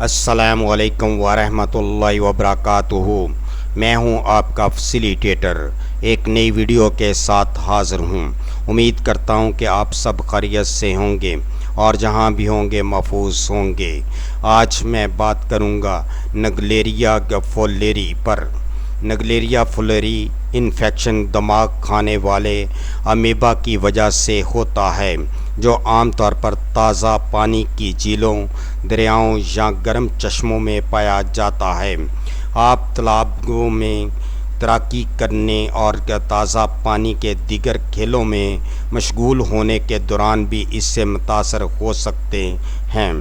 السلام علیکم ورحمۃ اللہ وبرکاتہ۔ میں ہوں آپ کا فیسیلیٹیٹر، ایک نئی ویڈیو کے ساتھ حاضر ہوں۔ امید کرتا ہوں کہ آپ سب خیریت سے ہوں گے اور جہاں بھی ہوں گے محفوظ ہوں گے۔ آج میں بات کروں گا نگلیریا فولیری پر۔ نگلیریا فولیری انفیکشن دماغ کھانے والے امیبا کی وجہ سے ہوتا ہے، جو عام طور پر تازہ پانی کی جھیلوں، دریاؤں یا گرم چشموں میں پایا جاتا ہے۔ آپ تالابوں میں تیراکی کرنے اور تازہ پانی کے دیگر کھیلوں میں مشغول ہونے کے دوران بھی اس سے متاثر ہو سکتے ہیں۔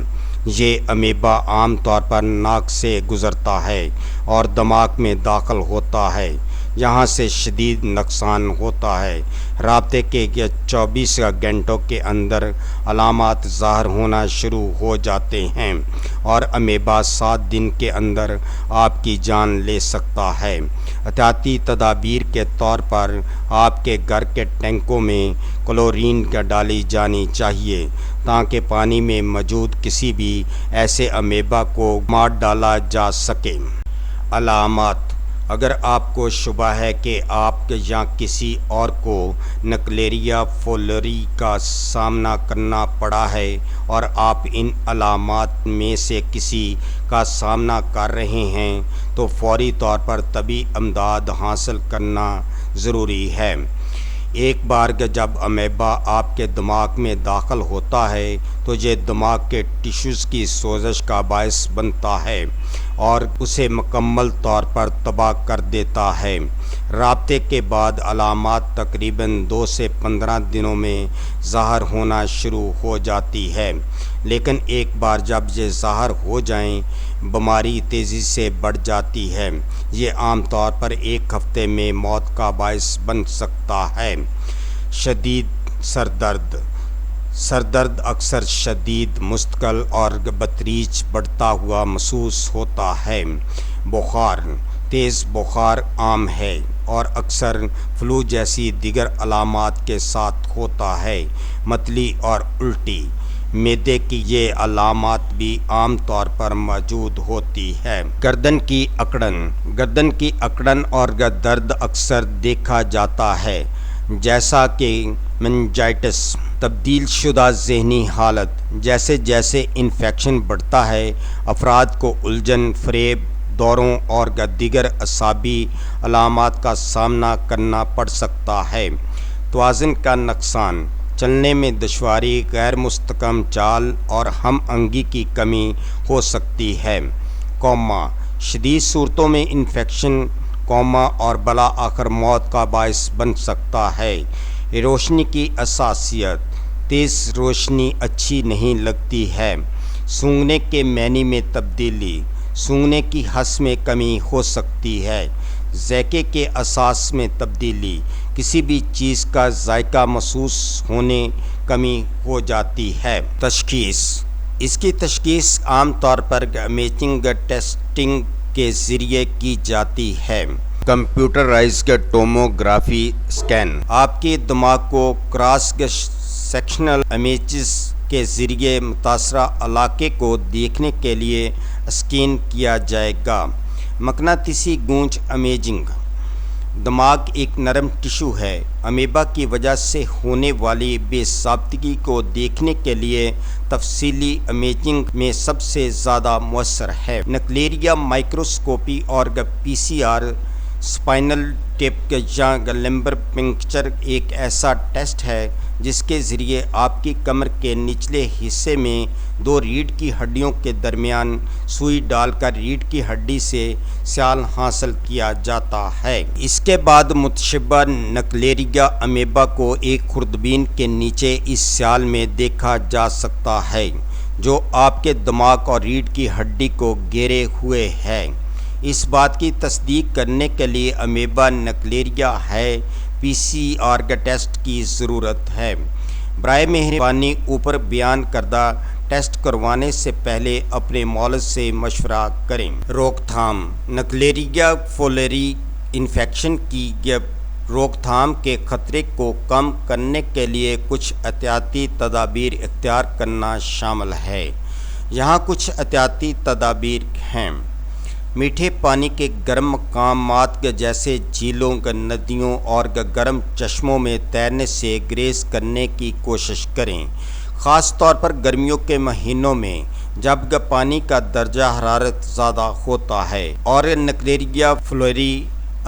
یہ امیبا عام طور پر ناک سے گزرتا ہے اور دماغ میں داخل ہوتا ہے، جہاں سے شدید نقصان ہوتا ہے۔ رابطے کے 24 گھنٹوں کے اندر علامات ظاہر ہونا شروع ہو جاتے ہیں اور امیبا 7 دن کے اندر آپ کی جان لے سکتا ہے۔ احتیاطی تدابیر کے طور پر آپ کے گھر کے ٹینکوں میں کلورین ڈالی جانی چاہیے تاکہ پانی میں موجود کسی بھی ایسے امیبا کو مار ڈالا جا سکے۔ علامات: اگر آپ کو شبہ ہے کہ آپ یا کسی اور کو نگلیریا فولیری کا سامنا کرنا پڑا ہے اور آپ ان علامات میں سے کسی کا سامنا کر رہے ہیں تو فوری طور پر طبی امداد حاصل کرنا ضروری ہے۔ ایک بار جب امیبا آپ کے دماغ میں داخل ہوتا ہے تو یہ دماغ کے ٹشوز کی سوزش کا باعث بنتا ہے اور اسے مکمل طور پر تباہ کر دیتا ہے۔ رابطے کے بعد علامات تقریباً 2 سے 15 دنوں میں ظاہر ہونا شروع ہو جاتی ہے، لیکن ایک بار جب یہ ظاہر ہو جائیں بیماری تیزی سے بڑھ جاتی ہے۔ یہ عام طور پر 1 ہفتے میں موت کا باعث بن سکتا ہے۔ شدید سر درد: سر درد اکثر شدید، مستقل اور بتدریج بڑھتا ہوا محسوس ہوتا ہے۔ بخار: تیز بخار عام ہے اور اکثر فلو جیسی دیگر علامات کے ساتھ ہوتا ہے۔ متلی اور الٹی: معدے کی یہ علامات بھی عام طور پر موجود ہوتی ہے۔ گردن کی اکڑن: گردن کی اکڑن اور درد اکثر دیکھا جاتا ہے، جیسا کہ میننجائٹس۔ تبدیل شدہ ذہنی حالت: جیسے جیسے انفیکشن بڑھتا ہے، افراد کو الجھن، فریب، دوروں اور دیگر اعصابی علامات کا سامنا کرنا پڑ سکتا ہے۔ توازن کا نقصان: چلنے میں دشواری، غیر مستحکم چال اور ہم آہنگی کی کمی ہو سکتی ہے۔ کوما: شدید صورتوں میں انفیکشن کوما اور بالآخر موت کا باعث بن سکتا ہے۔ روشنی کی حساسیت: تیز روشنی اچھی نہیں لگتی ہے۔ سونگھنے کے معنی میں تبدیلی: سونگھنے کی حس میں کمی ہو سکتی ہے۔ ذائقے کے احساس میں تبدیلی: کسی بھی چیز کا ذائقہ محسوس ہونے کمی ہو جاتی ہے۔ تشخیص: اس کی تشخیص عام طور پر امیجنگ ٹیسٹنگ کے ذریعے کی جاتی ہے۔ کمپیوٹرائزڈ ٹوموگرافی اسکین: آپ کے دماغ کو کراس سیکشنل امیجز کے ذریعے متاثرہ علاقے کو دیکھنے کے لیے اسکین کیا جائے گا۔ مقناطیسی گونج امیجنگ: دماغ ایک نرم ٹشو ہے۔ امیبا کی وجہ سے ہونے والی بے ضابطگی کو دیکھنے کے لیے تفصیلی امیجنگ میں سب سے زیادہ مؤثر ہے۔ نگلیریا مائکروسکوپی اور پی سی آر اسپائنل ٹیپ یا لمبر پنکچر ایک ایسا ٹیسٹ ہے جس کے ذریعے آپ کی کمر کے نچلے حصے میں 2 ریڑھ کی ہڈیوں کے درمیان سوئی ڈال کر ریڑھ کی ہڈی سے سیال حاصل کیا جاتا ہے۔ اس کے بعد متشبہ نگلیریا امیبا کو ایک خوردبین کے نیچے اس سیال میں دیکھا جا سکتا ہے، جو آپ کے دماغ اور ریڑھ کی ہڈی کو گھیرے ہوئے ہے۔ اس بات کی تصدیق کرنے کے لیے امیبا نگلیریا ہے پی سی آر ٹیسٹ کی ضرورت ہے۔ برائے مہربانی اوپر بیان کردہ ٹیسٹ کروانے سے پہلے اپنے معالج سے مشورہ کریں۔ روک تھام: نگلیریا فولیری انفیکشن کی روک تھام کے خطرے کو کم کرنے کے لیے کچھ احتیاطی تدابیر اختیار کرنا شامل ہے۔ यहाँ कुछ एहतियाती तदाबीर हैं। मीठे पानी के गर्म मकामात जैसे झीलों, नदियों और गर्म चश्मों में तैरने से ग्रेस करने की कोशिश करें, ख़ास तौर पर गर्मियों के महीनों में जब पानी का दर्जा हरारत ज़्यादा होता है और नक्लेरिया फ्लोरी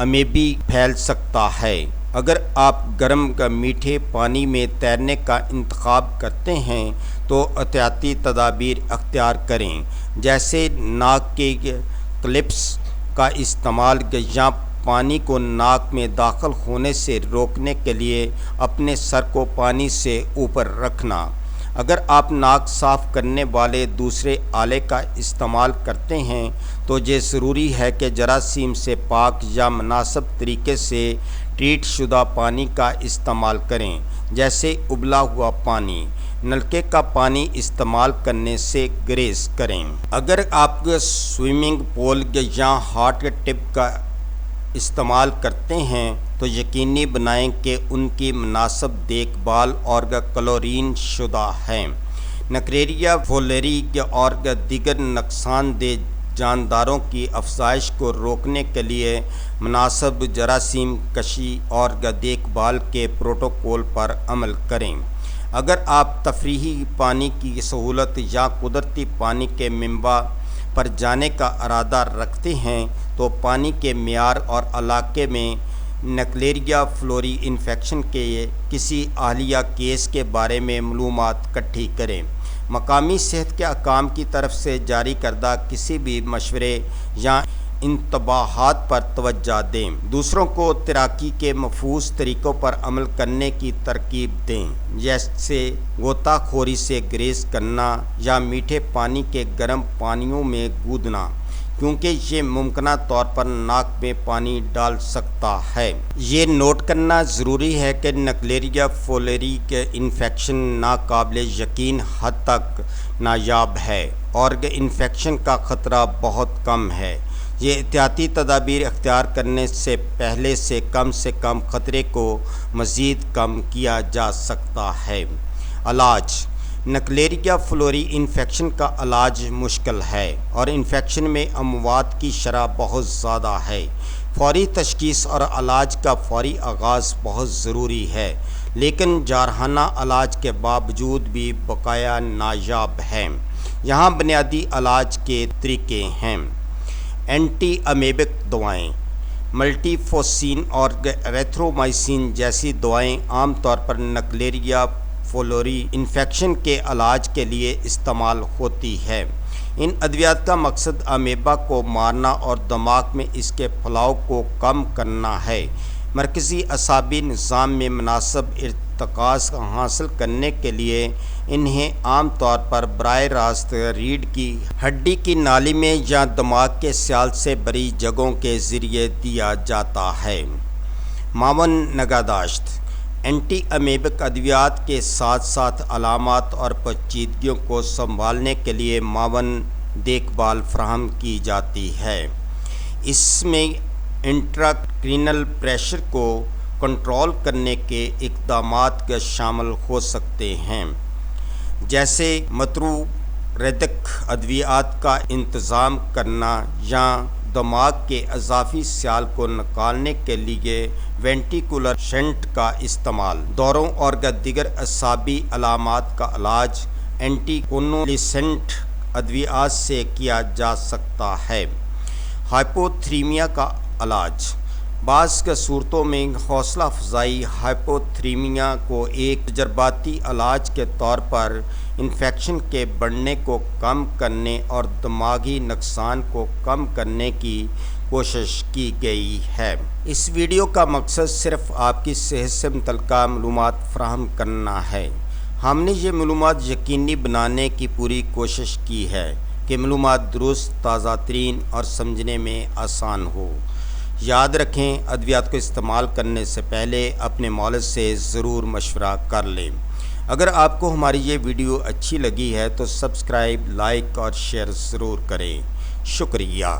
अमेबी फैल सकता है। अगर आप गर्म मीठे पानी में तैरने का इंतखाब करते हैं तो एहतियाती तदाबीर अख्तियार करें, जैसे नाक के क्लिप्स का इस्तेमाल या पानी को नाक में दाखिल होने से रोकने के लिए अपने सर को पानी से ऊपर रखना। अगर आप नाक साफ़ करने वाले दूसरे आले का इस्तेमाल करते हैं तो ये ज़रूरी है कि जरासीम से पाक या मुनासिब तरीके से ट्रीट शुदा पानी का इस्तेमाल करें, जैसे उबला हुआ पानी। नलके का पानी इस्तेमाल करने से ग्रेस करें। अगर आप स्विमिंग पूल या हॉट टिप का इस्तेमाल करते हैं तो यकीनी बनाएं कि उनकी मुनासिब देखभाल और क्लोरीन शुदा है। नक्लेरिया फ्लोरी और दीगर नुकसानदेह जानदारों की अफजाइश को रोकने के लिए मुनासिब जरासीम कशी और देखभाल के प्रोटोकॉल पर अमल करें। अगर आप तफरीही पानी की सहूलत या कुदरती पानी के मिंबा पर जाने का इरादा रखते हैं तो पानी के मियार और इलाके में नक्लेरिया फ्लोरी इन्फेक्शन के किसी हालिया केस के बारे में मालूमात इकट्ठी करें। मकामी सेहत के अहकाम की तरफ से जारी करदा किसी भी मशवरे या इंतबाहात पर तवज्जो दें। दूसरों को तैराकी के महफूज तरीक़ों पर अमल करने की तरकीब दें, जैसे गोताखोरी से ग्रेस करना या मीठे पानी के गर्म पानियों में कूदना, क्योंकि ये मुमकिना तौर पर नाक में पानी डाल सकता है। ये नोट करना ज़रूरी है कि नक्लेरिया फ्लोरी के इन्फेक्शन नाकाबिले यकीन हद तक नायाब है और इन्फेक्शन का ख़तरा बहुत कम है। ये एहतियाती तदाबीर अख्तियार करने से कम ख़तरे को मज़ीद कम किया जा सकता है। इलाज। नक्लेरिया फ्लोरी इन्फेक्शन का इलाज मुश्किल है और इन्फेक्शन में अमवात की शरह बहुत ज़्यादा है। फौरी तशख़ीस और इलाज का फौरी आगाज़ बहुत ज़रूरी है, लेकिन जारहाना इलाज के बावजूद भी बकाया नायाब है। यहाँ बुनियादी इलाज के तरीके हैं। एंटी अमेबिक दवाएँ, मल्टीफोसिन और एरिथ्रोमाइसिन जैसी दवाएँ आम तौर पर नक्लेरिया फ्लोरी इन्फेक्शन के इलाज के लिए इस्तेमाल होती है। इन अद्वियात का मकसद अमेबा को मारना और दिमाग में इसके फैलाव को कम करना है। मरकज़ी असाबी निज़ाम में मुनासिब इर्तिकाज़ हासिल करने के लिए इन्हें आम तौर पर बराह रास्त रीढ़ की हड्डी की नाली में या दिमाग के स्याल से भरी जगहों के ज़रिए दिया जाता है। मावन नगाहदाश्त। एंटी अमेबिक अद्वियात के साथ साथ अलामात और पेचीदगियों को संभालने के लिए मावन देखभाल फराहम की जाती है। इसमें इंट्राक्रीनल प्रेशर को कंट्रोल करने के इक़दामात शामिल हो सकते हैं, जैसे मतरूरदक अद्वियात का इंतज़ाम करना या दिमाग के इजाफी स्याल को निकालने के लिए वेंटिकुलर शंट का इस्तेमाल। दौरों और दीगर असाबी अलामात का इलाज एंटीकोनोलिसेंट अद्वियात से किया जा सकता है। हाइपोथीमिया का इलाज। बाज़ सूरतों में हौसला अफजाई हाइपोथीमिया को एक तजर्बाती इलाज के तौर पर इन्फेक्शन के बढ़ने को कम करने और दिमागी नुकसान को कम करने की कोशिश की गई है। इस वीडियो का मकसद सिर्फ़ आपकी सेहत से मुतल्लिक़ मालूमात फराहम करना है। हमने ये मालूमात यकीनी बनाने की पूरी कोशिश की है कि मालूमात दुरुस्त, ताज़ा तरीन और समझने में आसान हो। याद रखें, अद्वियात को इस्तेमाल करने से पहले अपने मौलवी से ज़रूर मशवरा कर लें। अगर आपको हमारी ये वीडियो अच्छी लगी है तो सब्सक्राइब, लाइक और शेयर ज़रूर करें। शुक्रिया।